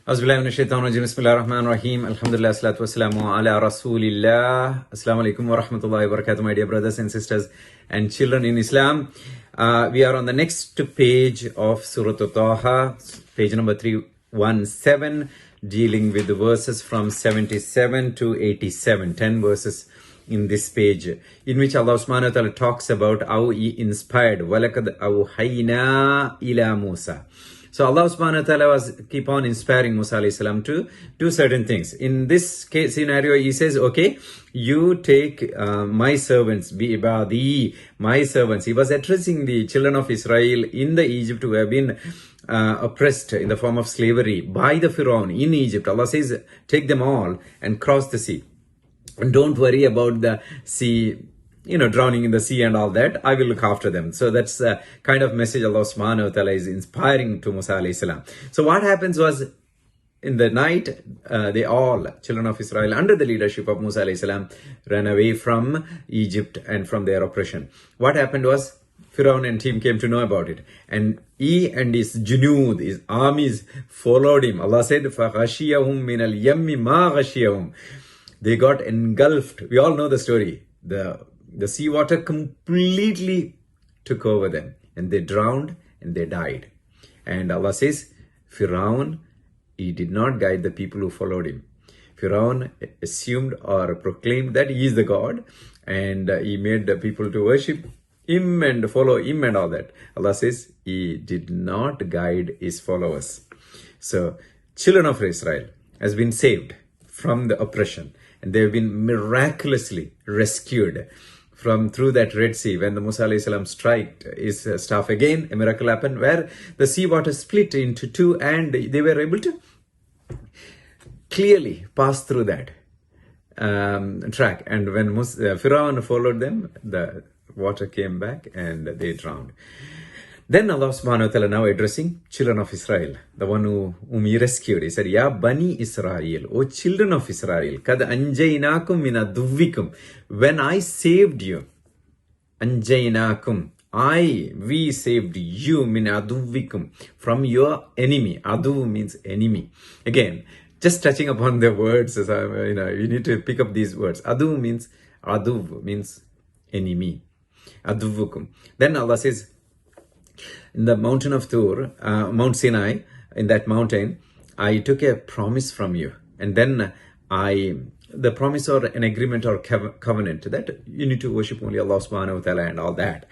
Bismillahirrahmanirrahim. Alhamdulillah, salatu wassalamu ala rasulillah. Assalamu alaikum wa rahmatullahi wa barakatuh, my dear brothers and sisters and children in Islam. We are on the next page of Surah Ta Ha, page number 317, dealing with the verses from 77 to 87, 10 verses in this page, in which Allah subhanahu wa ta'ala talks about how He inspired وَلَقَدْ أَوْحَيْنَا إِلَى Musa. So Allah subhanahu wa ta'ala was keep on inspiring Musa alayhi salam to do certain things. In this case scenario, he says, okay, you take my servants, bi ibadi, my servants. He was addressing the children of Israel in the Egypt who have been oppressed in the form of slavery by the Pharaoh in Egypt. Allah says, take them all and cross the sea. And don't worry about the sea, drowning in the sea and all that. I will look after them. So that's the kind of message Allah subhanahu wa ta'ala is inspiring to Musa alayhi salam. So what happens was, in the night, they all, children of Israel, under the leadership of Musa alayhi salam, ran away from Egypt and from their oppression. What happened was, Pharaoh and team came to know about it. And he and his junood, his armies, followed him. Allah said, فَغَشِيَهُمْ مِنَ الْيَمِّ مَا غَشِيَهُمْ. They got engulfed. We all know the story. The seawater completely took over them, and they drowned and they died. And Allah says, Pharaoh, he did not guide the people who followed him. Pharaoh assumed or proclaimed that he is the God, and he made the people to worship him and follow him and all that. Allah says he did not guide his followers. So children of Israel has been saved from the oppression, and they have been miraculously rescued from through that Red Sea. When the Musa alayhi salam struck his staff again, a miracle happened where the sea water split into two, and they were able to clearly pass through that track. And when Pharaoh followed them, the water came back and they drowned. Then Allah subhanahu wa ta'ala now addressing children of Israel, the one whom he rescued. He said, Ya Bani Israel, O children of Israel, kad anjaynakum min aduvikum. When I saved you, anjaynakum, we saved you min aduvikum, from your enemy. Adu means enemy. Again, just touching upon the words, you need to pick up these words. Adu means enemy. Aduvukum. Then Allah says, in the mountain of Tur, Mount Sinai, in that mountain, I took a promise from you. And then the promise or an agreement or covenant that you need to worship only Allah subhanahu wa ta'ala and all that.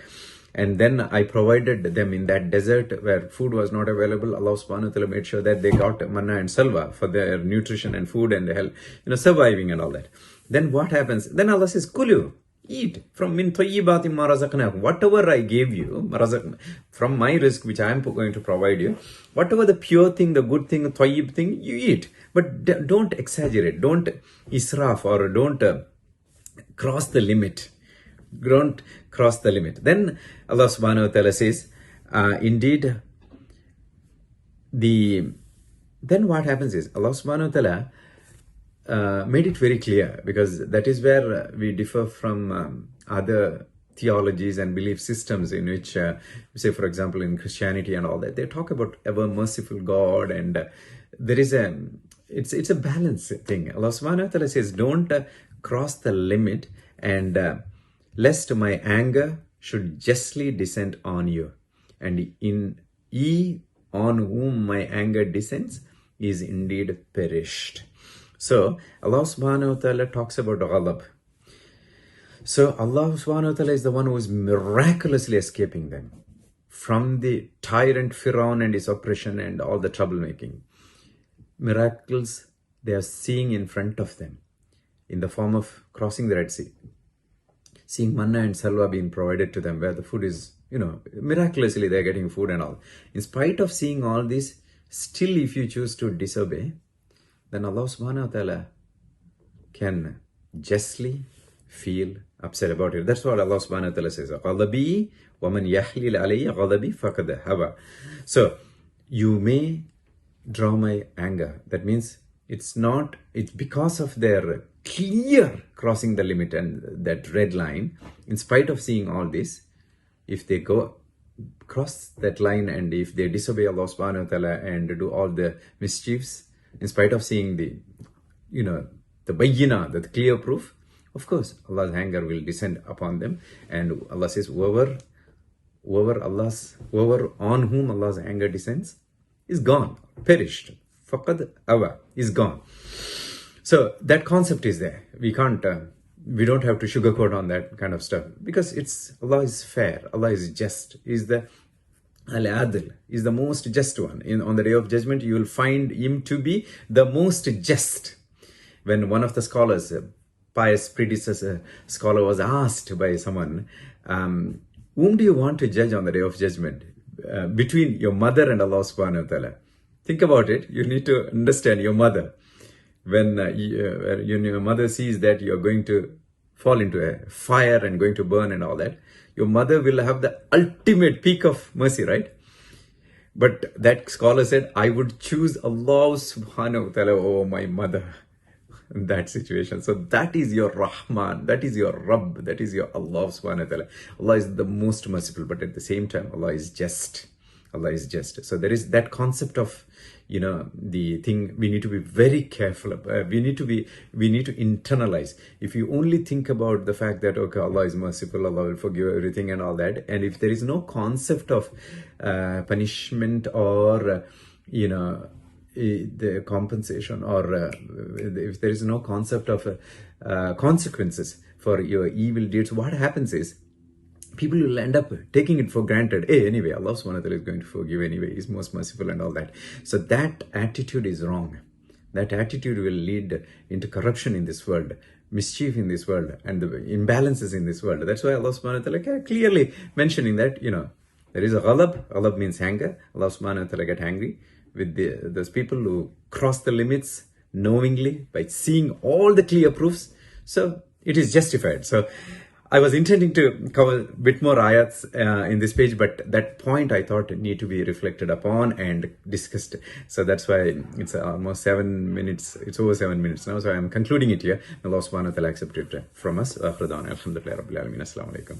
And then I provided them in that desert where food was not available. Allah subhanahu wa ta'ala made sure that they got manna and salwa for their nutrition and food and health, surviving and all that. Then what happens? Then Allah says, Kulu. Eat from min tayyibatin ma razaqnakum. Whatever I gave you, from my risk which I am going to provide you, whatever the pure thing, the good thing, the tayyib thing, you eat. But don't exaggerate, don't israf, or don't cross the limit. Don't cross the limit. Then Allah subhanahu wa ta'ala says, indeed, then what happens is, Allah subhanahu wa ta'ala made it very clear, because that is where we differ from other theologies and belief systems in which, say for example in Christianity and all that, they talk about ever merciful God, and there is it's a balance thing. Allah subhanahu wa ta'ala says, don't cross the limit, and lest my anger should justly descend on you, and in ye on whom my anger descends is indeed perished. So Allah subhanahu wa ta'ala talks about ghalab. So Allah subhanahu wa ta'ala is the one who is miraculously escaping them from the tyrant Pharaoh and his oppression and all the troublemaking. Miracles they are seeing in front of them in the form of crossing the Red Sea, seeing manna and salwa being provided to them where the food is, miraculously they're getting food and all. In spite of seeing all this, still if you choose to disobey, then Allah subhanahu wa ta'ala can justly feel upset about it. That's what Allah subhanahu wa ta'ala says. غَضَبِي وَمَنْ يَحْلِلْ عَلَيَّ غَضَبِي فَقَدْ هَوَى. So, you may draw my anger. That means it's because of their clear crossing the limit and that red line. In spite of seeing all this, if they cross that line, and if they disobey Allah subhanahu wa ta'ala and do all the mischiefs, in spite of seeing the, the bayyina, the clear proof, of course, Allah's anger will descend upon them. And Allah says, whoever on whom Allah's anger descends is gone, perished. Faqad awa, is gone. So that concept is there. We can't, we don't have to sugarcoat on that kind of stuff, because Allah is fair, Allah is just, is the Al-Adil, is the most just one. On the day of judgment, you will find him to be the most just. When one of the scholars, pious predecessor scholar, was asked by someone, whom do you want to judge on the day of judgment? Between your mother and Allah subhanahu wa ta'ala. Think about it. You need to understand your mother. When your mother sees that you're going to fall into a fire and going to burn and all that, your mother will have the ultimate peak of mercy, right? But that scholar said, I would choose Allah subhanahu wa ta'ala over my mother in that situation. So that is your Rahman, that is your Rabb, that is your Allah subhanahu wa ta'ala. Allah is the most merciful, but at the same time, Allah is just. Allah is just. So there is that concept of, the thing we need to be very careful about. We need to internalize. If you only think about the fact that, okay, Allah is merciful, Allah will forgive everything and all that, and if there is no concept of punishment or, the compensation, or if there is no concept of consequences for your evil deeds, what happens is, people will end up taking it for granted. Hey, anyway, Allah subhanahu wa ta'ala is going to forgive anyway. He's most merciful and all that. So that attitude is wrong. That attitude will lead into corruption in this world, mischief in this world, and the imbalances in this world. That's why Allah subhanahu wa ta'ala clearly mentioning that, there is a ghalab. Ghalab means anger. Allah subhanahu wa ta'ala get angry with those people who cross the limits knowingly by seeing all the clear proofs. So it is justified. So I was intending to cover a bit more ayats in this page, but that point I thought need to be reflected upon and discussed. So that's why it's almost 7 minutes. It's over 7 minutes now. So I'm concluding it here. Allah subhanahu wa ta'ala accept it from us. Alhamdulillah Rabbil Alameen. Assalamu alaikum.